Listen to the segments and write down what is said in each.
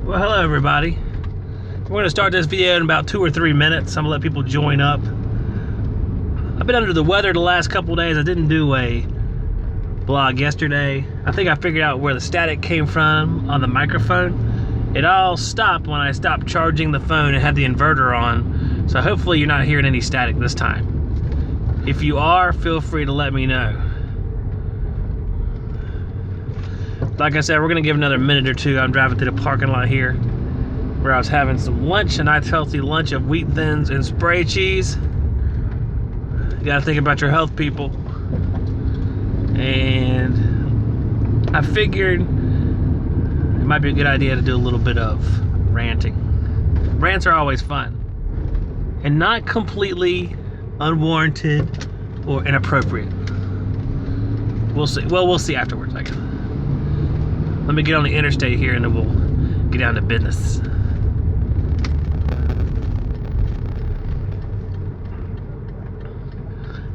Well, hello everybody. We're going to start this video in about 2 or 3 minutes. I'm going to let people join up. I've been under the weather the last couple days. I didn't do a vlog yesterday. I think I figured out where the static came from on the microphone. It all stopped when I stopped charging the phone and had the inverter on. So hopefully you're not hearing any static this time. If you are, feel free to let me know. Like I said, we're gonna give another minute or two. I'm driving through the parking lot here where I was having some lunch, a nice healthy lunch of wheat thins and spray cheese. You gotta think about your health, people. And I figured it might be a good idea to do a little bit of ranting. Rants are always fun and not completely unwarranted or inappropriate. We'll see. Well, we'll see afterwards, I guess. Let me get on the interstate here and then we'll get down to business.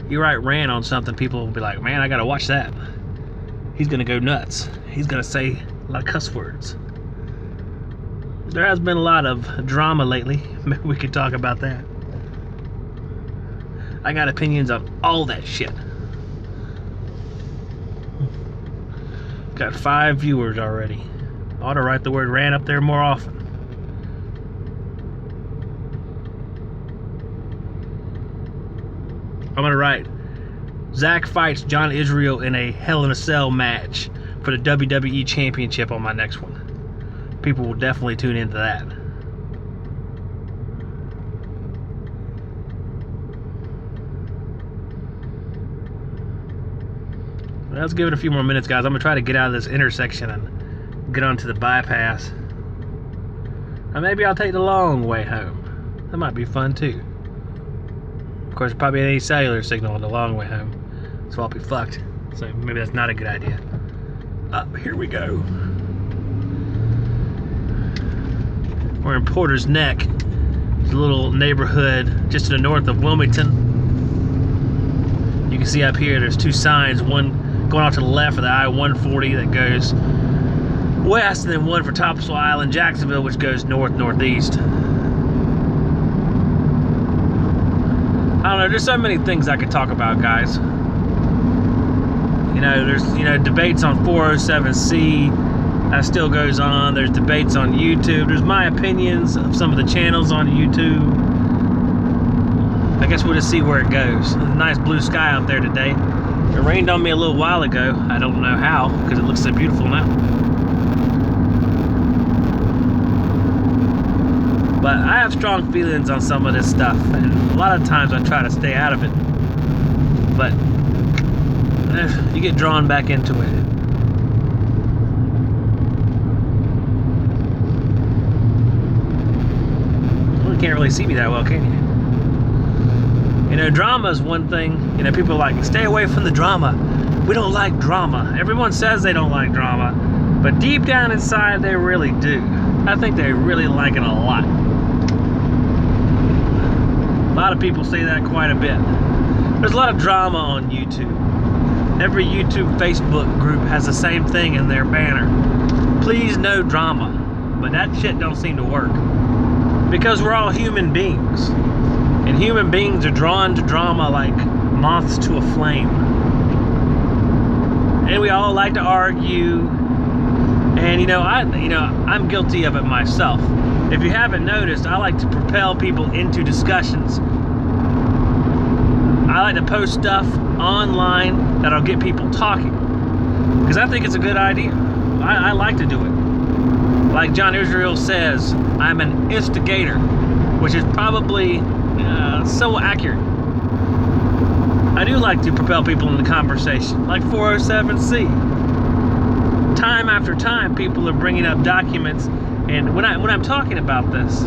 You write Rant on something, people will be like, man, I gotta watch that. He's gonna go nuts. He's gonna say a lot of cuss words. There has been a lot of drama lately. Maybe we could talk about that. I got opinions on all that shit. Got 5 viewers already. I ought to write the word rant up there more often. I'm gonna write Zach fights John Israel in a Hell in a Cell match for the WWE Championship on my next one. People will definitely tune into that. Let's give it a few more minutes, guys. I'm gonna try to get out of this intersection and get onto the bypass. Or maybe I'll take the long way home. That might be fun too. Of course, probably any cellular signal on the long way home, so I'll be fucked. So maybe that's not a good idea. Here we go. We're in Porter's Neck. It's a little neighborhood just to the north of Wilmington. You can see up here there's 2 signs, one going off to the left of the I-140 that goes west, and then one for Topsail Island, Jacksonville, which goes north-northeast. I don't know, there's so many things I could talk about, guys. You know, there's, debates on 407C, that still goes on. There's debates on YouTube. There's my opinions of some of the channels on YouTube. I guess we'll just see where it goes. There's a nice blue sky out there today. It rained on me a little while ago. I don't know how, because it looks so beautiful now. But I have strong feelings on some of this stuff, and a lot of times I try to stay out of it. But you get drawn back into it. Well, you can't really see me that well, can you? You know, drama is one thing. You know, people are like, stay away from the drama. We don't like drama. Everyone says they don't like drama, but deep down inside, they really do. I think they really like it a lot. A lot of people say that quite a bit. There's a lot of drama on YouTube. Every YouTube, Facebook group has the same thing in their banner. Please, no drama. But that shit don't seem to work. Because we're all human beings. And human beings are drawn to drama like moths to a flame. And we all like to argue. And I'm guilty of it myself. If you haven't noticed, I like to propel people into discussions. I like to post stuff online that'll get people talking. Because I think it's a good idea. I like to do it. Like John Israel says, I'm an instigator, which is probably so accurate. I do like to propel people into conversation, like 407C. Time after time, people are bringing up documents, and when I'm talking about this,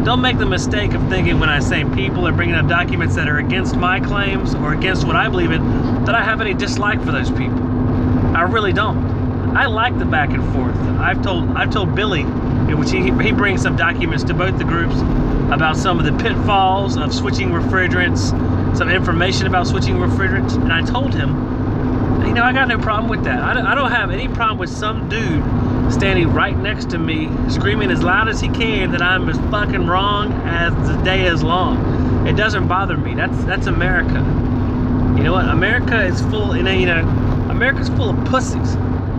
don't make the mistake of thinking when I say people are bringing up documents that are against my claims or against what I believe in, that I have any dislike for those people. I really don't. I like the back and forth. I've told Billy, which he brings some documents to both the groups about some of the pitfalls of switching refrigerants, some information about switching refrigerants, and I told him, I got no problem with that. I don't have any problem with some dude standing right next to me, screaming as loud as he can that I'm as fucking wrong as the day is long. It doesn't bother me. That's America. You know what? America is full, America's full of pussies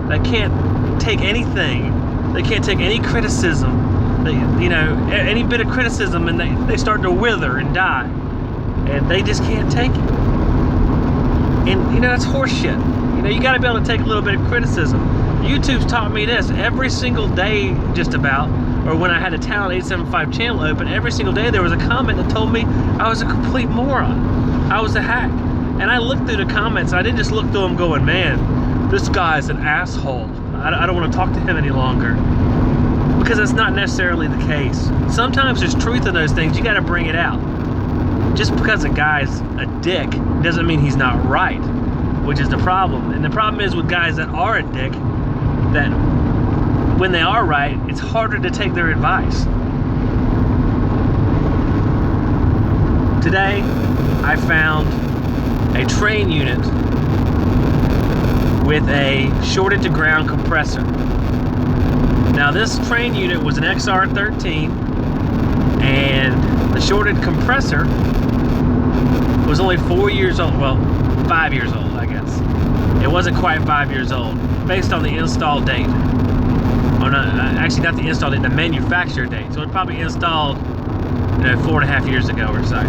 that can't take anything. They can't take any criticism. Any bit of criticism, and they start to wither and die. And they just can't take it. And, that's horseshit. You got to be able to take a little bit of criticism. YouTube's taught me this every single day, just about, or when I had a Talent 875 channel open, every single day there was a comment that told me I was a complete moron. I was a hack. And I looked through the comments, and I didn't just look through them going, man, this guy's an asshole. I don't want to talk to him any longer. Because that's not necessarily the case. Sometimes there's truth in those things. You got to bring it out. Just because a guy's a dick doesn't mean he's not right, which is the problem. And the problem is with guys that are a dick, that when they are right, it's harder to take their advice. Today, I found a train unit with a shorted to ground compressor. Now this train unit was an XR13, and the shorted compressor was only 4 years old. Well, 5 years old, I guess. It wasn't quite 5 years old, based on the install date. Oh no, actually not the install date, the manufacturer date. So it probably installed, 4.5 years ago or so.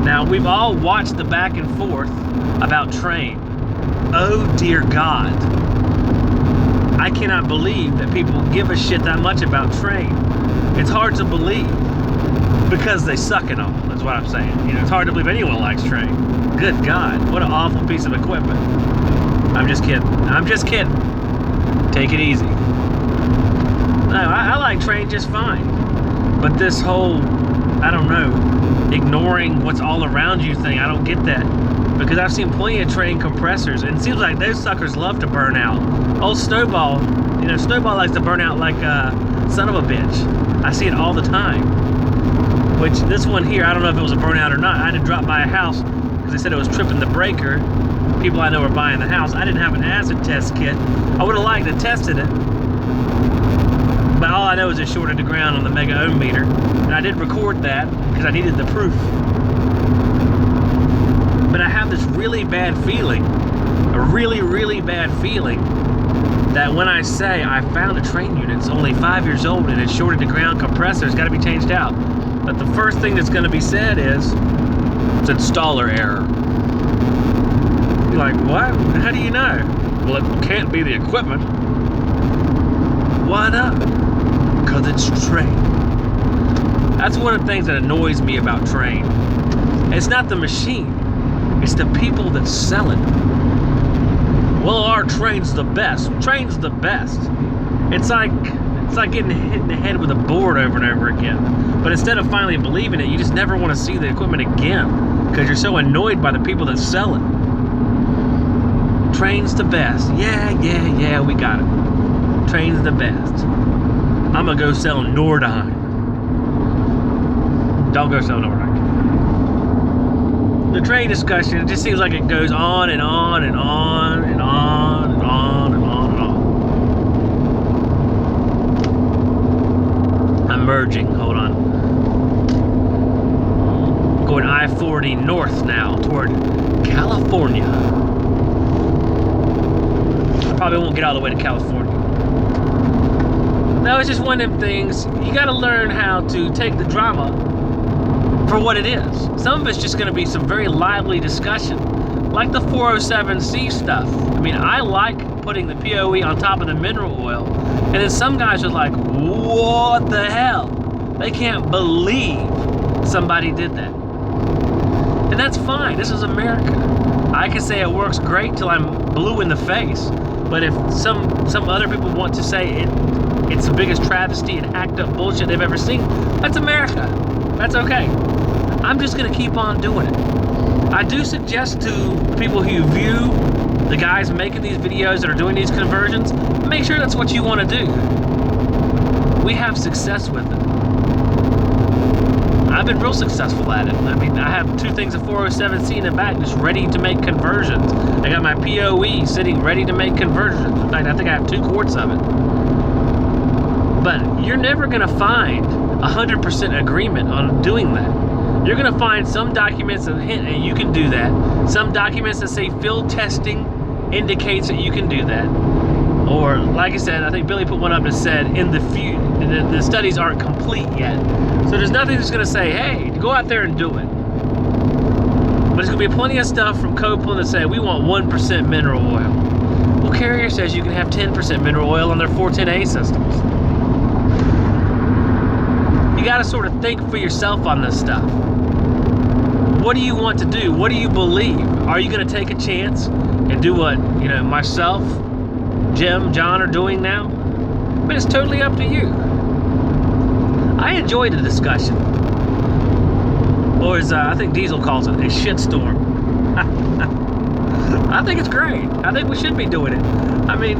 Now we've all watched the back and forth about train. Oh dear God. I cannot believe that people give a shit that much about train. It's hard to believe because they suck and all, is what I'm saying. It's hard to believe anyone likes train. Good God, what an awful piece of equipment. I'm just kidding. Take it easy. No, I like train just fine. But this whole, ignoring what's all around you thing, I don't get that. Because I've seen plenty of train compressors, and it seems like those suckers love to burn out. Old Snowball, Snowball likes to burn out like a son of a bitch. I see it all the time. Which, this one here, I don't know if it was a burnout or not. I had to drop by a house because they said it was tripping the breaker. People I know were buying the house. I didn't have an acid test kit. I would have liked to tested it. But all I know is it shorted the ground on the mega ohm meter. And I did record that because I needed the proof. But I have this really bad feeling, a really, really bad feeling, that when I say I found a train unit, it's only 5 years old and it's shorted to ground compressor, it's got to be changed out. But the first thing that's going to be said is, it's installer error. You're like, what? How do you know? Well, it can't be the equipment. Why not? Because it's train. That's one of the things that annoys me about train. It's not the machine. It's the people that sell it. Well, our train's the best. Train's the best. It's like getting hit in the head with a board over and over again. But instead of finally believing it, you just never want to see the equipment again because you're so annoyed by the people that sell it. Train's the best. Yeah, we got it. Train's the best. I'm gonna go sell Nordheim. Don't go sell Nordheim. The train discussion, it just seems like it goes on and on and on and on and on and on and on. I'm merging, hold on. Going I-40 north now toward California. I probably won't get all the way to California. No, it's just one of them things. You gotta learn how to take the drama for what it is. Some of it's just going to be some very lively discussion, like the 407C stuff. I mean, I like putting the POE on top of the mineral oil, and then some guys are like, what the hell? They can't believe somebody did that. And that's fine. This is America. I can say it works great till I'm blue in the face, but if some other people want to say it's the biggest travesty and hacked up bullshit they've ever seen, that's America. That's okay. I'm just going to keep on doing it. I do suggest to people who view the guys making these videos that are doing these conversions, make sure that's what you want to do. We have success with it. I've been real successful at it. I mean, I have 2 things of 407C in the back just ready to make conversions. I got my POE sitting ready to make conversions. In fact, I think I have 2 quarts of it. But you're never going to find 100% agreement on doing that. You're going to find some documents that hint that you can do that. Some documents that say field testing indicates that you can do that. Or, like I said, I think Billy put one up that said in the studies aren't complete yet. So there's nothing that's going to say, hey, go out there and do it. But there's going to be plenty of stuff from Copeland that say we want 1% mineral oil. Well, Carrier says you can have 10% mineral oil on their 410A systems. You got to sort of think for yourself on this stuff. What do you want to do? What do you believe? Are you going to take a chance and do what, myself, Jim, John are doing now? But it's totally up to you. I enjoyed the discussion. Or as I think Diesel calls it, a shitstorm. I think it's great. I think we should be doing it. I mean,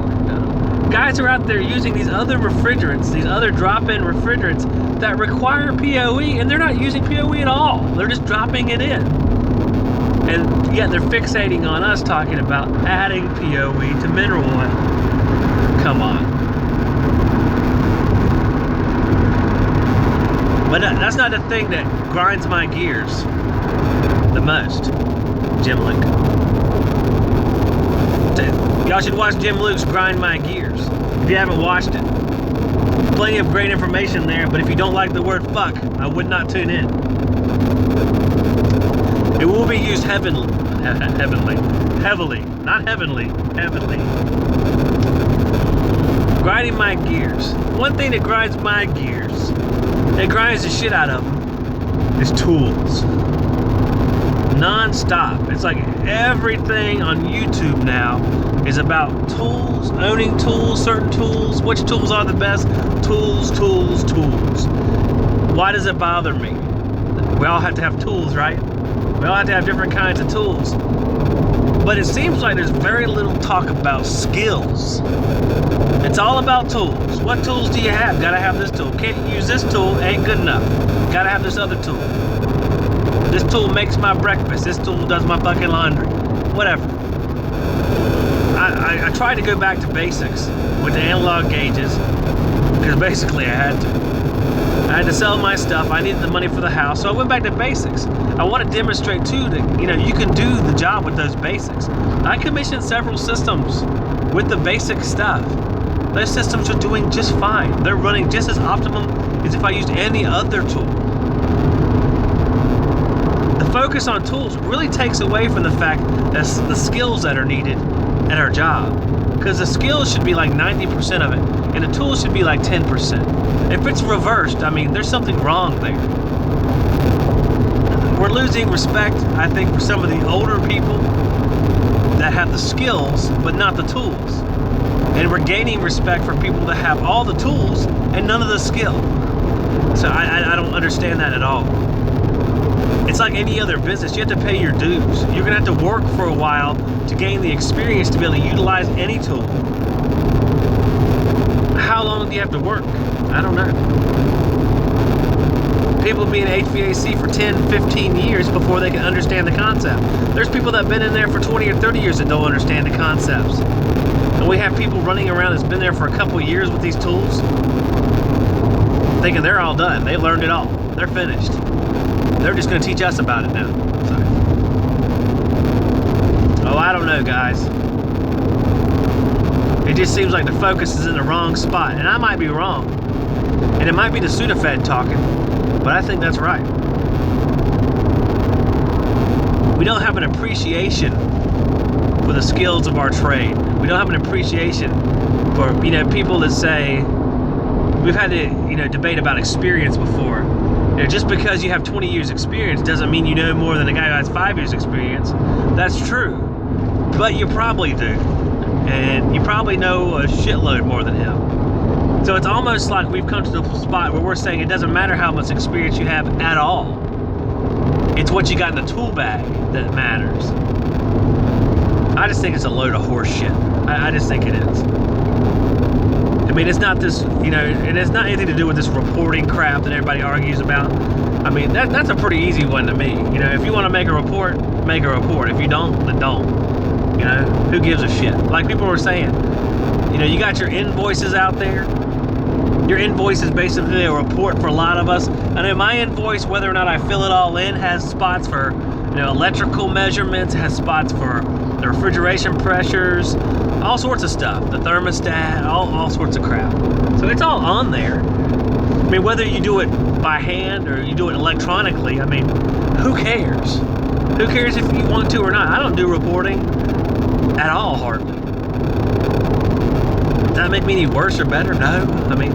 guys are out there using these other refrigerants, these other drop-in refrigerants that require POE, and they're not using POE at all. They're just dropping it in. And yet they're fixating on us talking about adding POE to mineral oil. Come on. But that's not the thing that grinds my gears the most, Jim Luke. Y'all should watch Jim Luke's Grind My Gears if you haven't watched it. Plenty of great information there, but if you don't like the word fuck, I would not tune in. It will be used heavily. Not heavenly, heavily. Grinding my gears. One thing that grinds my gears, that grinds the shit out of them, is tools. Non-stop. It's like everything on YouTube now is about tools, owning tools, certain tools, which tools are the best, tools. Why does it bother me? We all have to have tools, right? We all have to have different kinds of tools. But it seems like there's very little talk about skills. It's all about tools. What tools do you have? Gotta have this tool. Can't use this tool, ain't good enough. Gotta have this other tool. This tool makes my breakfast. This tool does my fucking laundry. Whatever. I tried to go back to basics with the analog gauges because basically I had to. I had to sell my stuff. I needed the money for the house, so I went back to basics. I want to demonstrate too that you can do the job with those basics. I commissioned several systems with the basic stuff. Those systems are doing just fine. They're running just as optimum as if I used any other tool. The focus on tools really takes away from the fact that the skills that are needed at our job. Because the skills should be like 90% of it, and the tools should be like 10%. If it's reversed, I mean, there's something wrong there. We're losing respect, I think, for some of the older people that have the skills, but not the tools. And we're gaining respect for people that have all the tools and none of the skill. So I don't understand that at all. It's like any other business. You have to pay your dues. You're going to have to work for a while to gain the experience to be able to utilize any tool. How long do you have to work? I don't know. People be in HVAC for 10, 15 years before they can understand the concept. There's people that have been in there for 20 or 30 years that don't understand the concepts. And we have people running around that's been there for a couple of years with these tools, thinking they're all done. They learned it all. They're finished. They're just going to teach us about it now. So. Oh, I don't know, guys. It just seems like the focus is in the wrong spot. And I might be wrong. And it might be the Sudafed talking. But I think that's right. We don't have an appreciation for the skills of our trade. We don't have an appreciation for, people that say, we've had to, debate about experience before. Just because you have 20 years experience doesn't mean you know more than a guy who has 5 years experience. That's true. But you probably do. And you probably know a shitload more than him. So it's almost like we've come to the spot where we're saying it doesn't matter how much experience you have at all. It's what you got in the tool bag that matters. I just think it's a load of horse shit. I just think it is. I mean, it's not this, you know, and it's not anything to do with this reporting crap that everybody argues about. I mean, that's a pretty easy one to me. You know, if you want to make a report, make a report. If you don't, then don't. You know, who gives a shit? Like people were saying, you know, you got your invoices out there. Your invoice is basically a report for a lot of us. I know my invoice, whether or not I fill it all in, has spots for, you know, electrical measurements, has spots for the refrigeration pressures, all sorts of stuff, the thermostat, all sorts of crap. So it's all on there. I mean, whether you do it by hand or you do it electronically, I mean, who cares? Who cares if you want to or not? I don't do reporting at all, hardly. Does that make me any worse or better? No. I mean,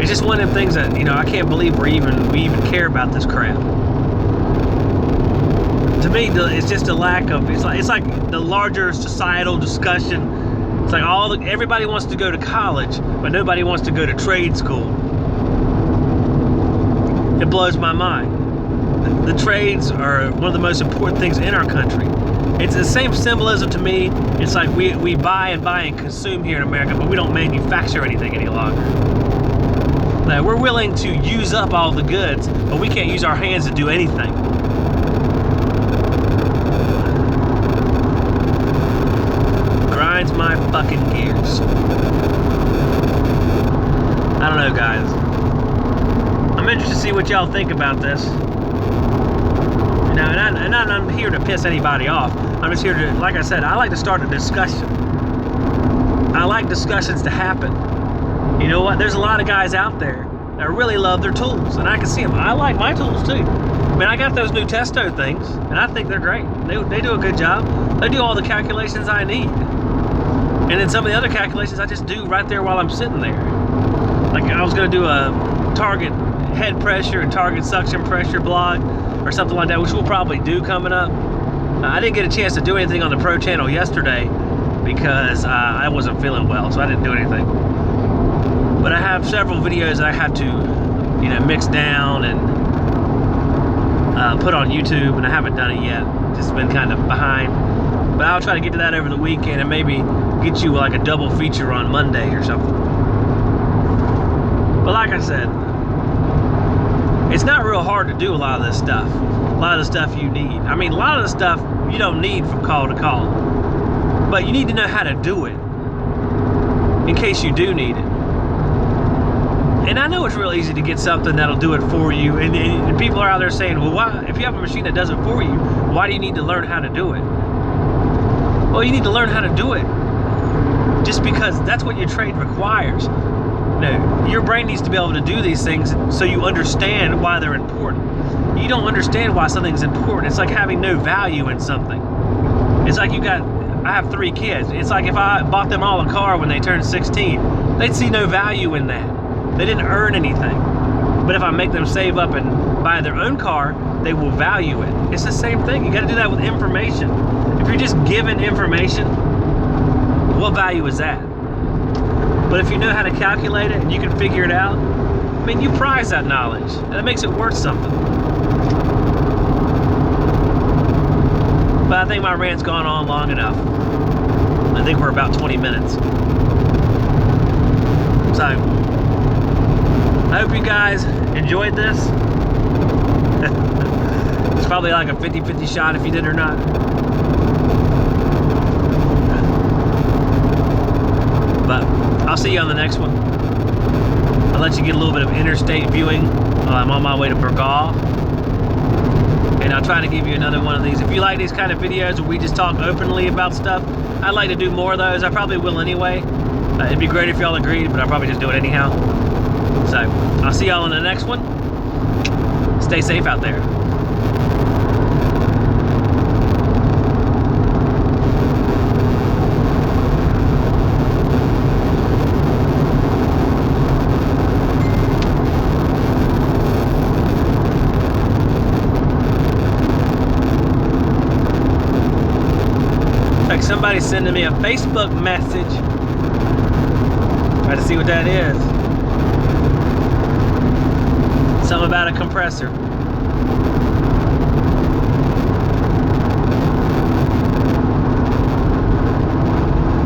it's just one of them things that, you know, I can't believe we even care about this crap. To me, it's just a lack of. It's like the larger societal discussion. It's like everybody wants to go to college, but nobody wants to go to trade school. It blows my mind. The trades are one of the most important things in our country. It's the same symbolism to me. It's like we buy and consume here in America, but we don't manufacture anything any longer. Now, we're willing to use up all the goods, but we can't use our hands to do anything. Grinds my fucking gears. I don't know, guys. I'm interested to see what y'all think about this. Now, and I'm here to piss anybody off. I'm just here to, like I said, I like to start a discussion. I like discussions to happen. You know what? There's a lot of guys out there that really love their tools, and I can see them. I like my tools too. I mean, I got those new Testo things, and I think they're great. They do a good job. They do all the calculations I need. And then some of the other calculations I just do right there while I'm sitting there. Like I was going to do a target head pressure and target suction pressure blog or something like that, which we'll probably do coming up. I didn't get a chance to do anything on the Pro channel yesterday because I wasn't feeling well, so I didn't do anything. But I have several videos that I have to, you know, mix down and put on YouTube, and I haven't done it yet. Just been kind of behind. But I'll try to get to that over the weekend and maybe get you like a double feature on Monday or something. But like I said, it's not real hard to do a lot of this stuff. A lot of the stuff you need. I mean, a lot of the stuff you don't need from call to call. But you need to know how to do it in case you do need it. And I know it's real easy to get something that'll do it for you. And people are out there saying, well, why, if you have a machine that does it for you, why do you need to learn how to do it? Well, you need to learn how to do it just because that's what your trade requires. No, your brain needs to be able to do these things so you understand why they're important. You don't understand why something's important. It's like having no value in something. It's like I have 3 kids. It's like if I bought them all a car when they turned 16, they'd see no value in that. They didn't earn anything. But if I make them save up and buy their own car, they will value it. It's the same thing. You got to do that with information. If you're just given information, what value is that? But if you know how to calculate it and you can figure it out, I mean, you prize that knowledge. And that makes it worth something. But I think my rant's gone on long enough. I think we're about 20 minutes. So, I hope you guys enjoyed this. It's probably like a 50-50 shot if you did or not. But I'll see you on the next one. I'll let you get a little bit of interstate viewing while I'm on my way to Burgaw. And I'll try to give you another one of these. If you like these kind of videos where we just talk openly about stuff, I'd like to do more of those. I probably will anyway. It'd be great if y'all agreed, but I'll probably just do it anyhow. So, I'll see y'all in the next one. Stay safe out there. Like somebody's sending me a Facebook message. Try to see what that is. Something about a compressor.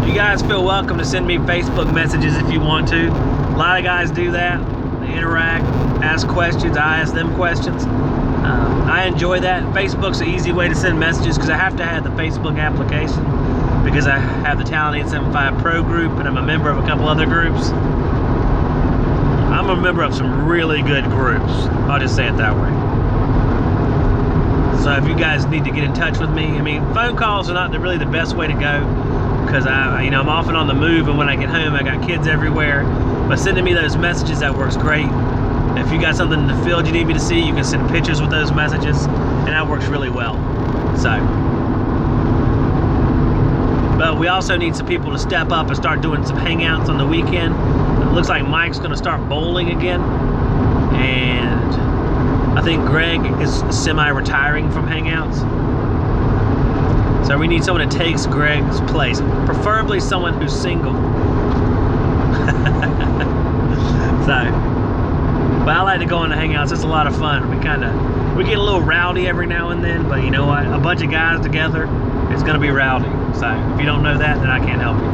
You you guys feel welcome to send me Facebook messages if you want to. A lot of guys do that. They interact, ask questions, I ask them questions. I enjoy that. Facebook's an easy way to send messages because I have to have the Facebook application because I have the Talent 875 Pro group and I'm a member of a couple other groups. I'm a member of some really good groups. I'll just say it that way. So if you guys need to get in touch with me, I mean, phone calls are not really the best way to go because I'm often on the move, and when I get home, I got kids everywhere. But sending me those messages, that works great. If you got something in the field you need me to see, you can send pictures with those messages, and that works really well. But we also need some people to step up and start doing some hangouts on the weekend. It looks like Mike's going to start bowling again, and I think Greg is semi-retiring from hangouts. So we need someone that takes Greg's place, preferably someone who's single. But I like to go on the hangouts. It's a lot of fun. We get a little rowdy every now and then, but you know what? A bunch of guys together, it's going to be rowdy. So if you don't know that, then I can't help you.